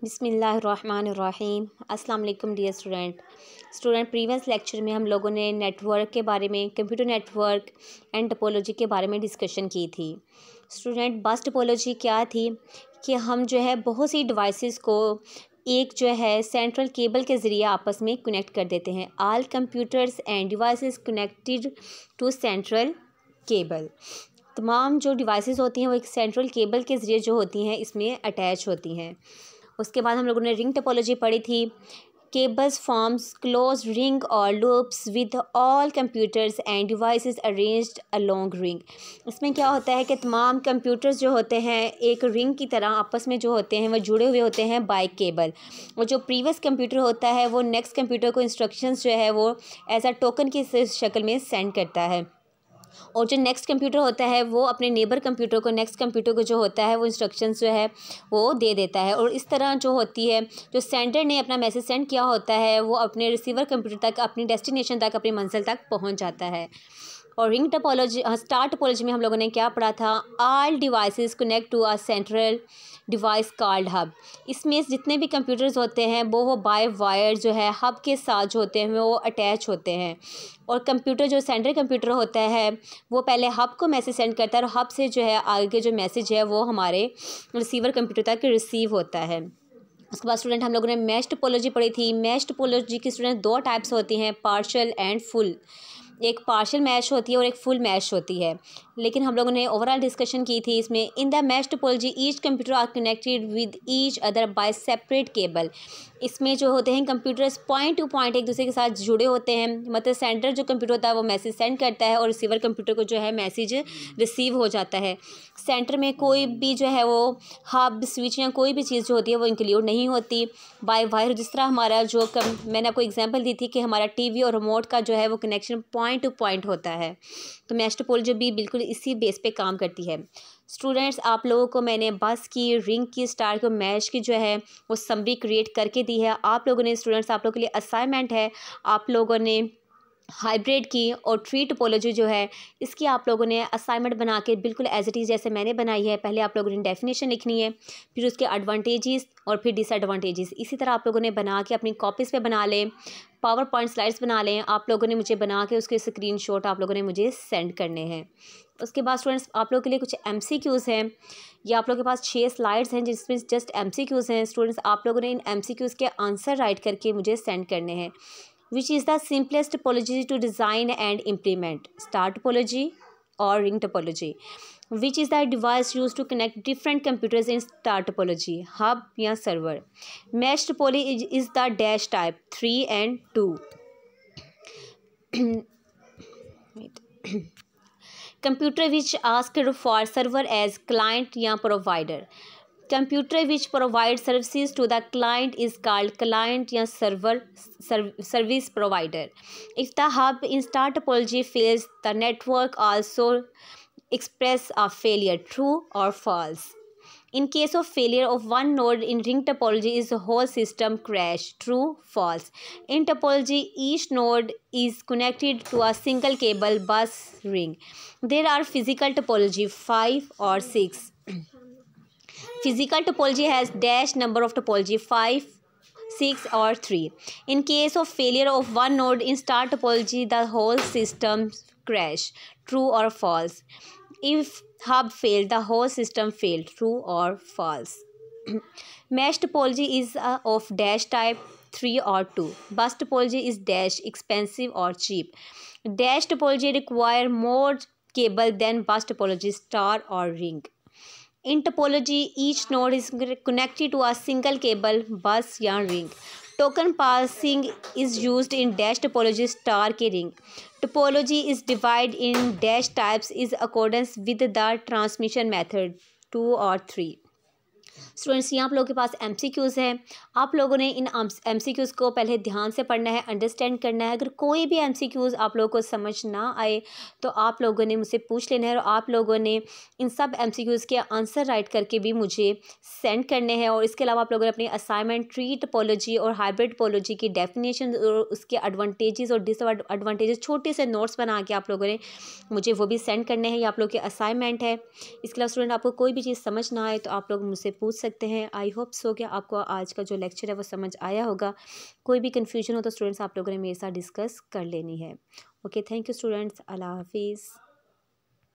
बिस्मिल्लाहिर्रहमानिर्रहीम। अस्सलाम वालेकुम डियर स्टूडेंट प्रीवियस लेक्चर में हम लोगों ने नेटवर्क के बारे में, कंप्यूटर नेटवर्क एंड टोपोलॉजी के बारे में डिस्कशन की थी। स्टूडेंट बस टोपोलॉजी क्या थी कि हम जो है बहुत सी डिवाइसेस को एक जो है सेंट्रल केबल के ज़रिए आपस में कनेक्ट कर देते हैं। All computers and devices connected to central cable. तमाम जो डिवाइसेस होती हैं वो एक सेंट्रल केबल के ज़रिए जो होती हैं इसमें अटैच होती हैं। उसके बाद हम लोगों ने रिंग टोपोलॉजी पढ़ी थी। केबल्स फॉर्म्स क्लोज रिंग और loops with all computers and devices arranged along ring. इसमें क्या होता है कि तमाम कंप्यूटर्स जो होते हैं एक रिंग की तरह आपस में जो होते हैं वो जुड़े हुए होते हैं बाय केबल। और जो प्रीवियस कंप्यूटर होता है वो नेक्स्ट कंप्यूटर को इंस्ट्रक्शंस जो है वो एज अ टोकन की शक्ल में सेंड करता है, और जो नेक्स्ट कंप्यूटर होता है वो अपने नेबर कंप्यूटर को, नेक्स्ट कंप्यूटर को जो होता है वो इंस्ट्रक्शंस जो है वो दे देता है। और इस तरह जो होती है जो सेंडर ने अपना मैसेज सेंड किया होता है वो अपने रिसीवर कंप्यूटर तक, अपनी डेस्टिनेशन तक, अपनी मंजिल तक पहुंच जाता है। और रिंग टोपोलॉजी, स्टार टोपोलॉजी में हम लोगों ने क्या पढ़ा था? All devices connect to a central device called hub. इसमें जितने भी कंप्यूटर्स होते हैं वो बाय वायर जो है हब के साथ जो होते हैं वो अटैच होते हैं। और कंप्यूटर जो सेंट्रल कंप्यूटर होता है वो पहले हब को मैसेज सेंड करता है और हब से जो है आगे जो मैसेज है वो हमारे रिसीवर कंप्यूटर तक रिसीव होता है। उसके बाद स्टूडेंट हम लोगों ने मैश टोपोलॉजी पढ़ी थी। मैश टोपोलॉजी की स्टूडेंट दो टाइप्स होती हैं, पार्शियल एंड फुल। एक पार्शियल मैश होती है और एक फुल मैश होती है, लेकिन हम लोगों ने ओवरऑल डिस्कशन की थी इसमें। In the mesh topology each computer are connected with each other by separate cable. इसमें जो होते हैं कंप्यूटर्स पॉइंट टू पॉइंट एक दूसरे के साथ जुड़े होते हैं। मतलब सेंटर जो कंप्यूटर होता है वो मैसेज सेंड करता है और रिसीवर कंप्यूटर को जो है मैसेज रिसीव हो जाता है। सेंटर में कोई भी जो है वो हब, स्विच या कोई भी चीज़ जो होती है वो इंक्लूड नहीं होती बाय वायर। जिस तरह हमारा जो मैंने आपको एग्जांपल दी थी कि हमारा टीवी और रिमोट का जो है वो कनेक्शन पॉइंट टू पॉइंट होता है, तो मैश टोपोलॉजी भी बिल्कुल इसी बेस पे काम करती है। स्टूडेंट्स आप लोगों को मैंने बस की, रिंग की, स्टार को, मैश की जो है वो समरी क्रिएट करके दी है। आप लोगों ने स्टूडेंट्स, आप लोगों के लिए असाइनमेंट है, आप लोगों ने हाइब्रिड की और ट्री टोपोलॉजी जो है इसकी आप लोगों ने असाइनमेंट बना के बिल्कुल एज इट इज़ जैसे मैंने बनाई है, पहले आप लोगों ने डेफिनेशन लिखनी है, फिर उसके एडवांटेजेस और फिर डिसएडवांटेजेस इसी तरह आप लोगों ने बना के अपनी कॉपीज़ पे बना लें, पावर पॉइंट स्लाइड्स बना लें। आप लोगों ने मुझे बना के उसके स्क्रीनशॉट आप लोगों ने मुझे सेंड करने हैं। उसके बाद स्टूडेंट्स आप लोगों के लिए कुछ MCQs हैं, या आप लोगों के पास 6 स्लाइड्स हैं जिसमें जस्ट MCQs हैं। स्टूडेंट्स आप लोगों ने इन MCQs के आंसर राइट करके मुझे सेंड करने हैं। Which is the simplest topology to design and implement? Star topology or ring topology? Which is the device used to connect different computers in star topology? Hub या server? Mesh topology is the dash type 3 and 2. Computer which ask for server as client या provider. Computer which provides services to the client is called client या server service provider. If the hub in star topology fails, the network also express a failure, true or false. In case of failure of one node in ring topology is the whole system crash, true, false. In topology, each node is connected to a single cable bus ring. There are physical topology 5 or 6. Physical topology has dash number of topology 5, 6 or 3. In case of failure of one node in star topology, the whole system crash. True or false? If hub failed, the whole system failed. True or false? Mesh topology is of dash type 3 or 2. Bus topology is dash expensive or cheap. Dash topology require more cable than bus topology, star or ring. In topology, each node is connected to a single cable, bus या ring. Token passing is used in dash topology, star के ring. Topology is divided in dash types is accordance with the transmission method 2 or 3. Students यहाँ आप लोगों के पास MCQs हैं। आप लोगों ने इन MCQs को पहले ध्यान से पढ़ना है, अंडरस्टैंड करना है। अगर कोई भी MCQs आप लोगों को समझ ना आए तो आप लोगों ने मुझसे पूछ लेना है, और आप लोगों ने इन सब MCQs के आंसर राइट करके भी मुझे सेंड करने हैं। और इसके अलावा आप लोगों ने अपनी असाइनमेंट ट्री टोपोलॉजी और हाइब्रिड टोपोलॉजी की डेफिनेशन और उसके एडवांटेजेस और डिसएडवांटेजेस छोटे से नोट्स बना के आप लोगों ने मुझे वो भी सेंड करने हैं। ये आप लोगों के असाइनमेंट है। इसके अलावा स्टूडेंट आपको कोई भी चीज़ समझ ना आए तो आप लोग मुझसे पूछ पूछ सकते हैं। आई होप सो कि आपको आज का जो लेक्चर है वो समझ आया होगा। कोई भी कन्फ्यूजन हो तो स्टूडेंट्स आप लोगों ने मेरे साथ डिस्कस कर लेनी है। ओके, थैंक यू स्टूडेंट्स, अल्लाह हाफिज़।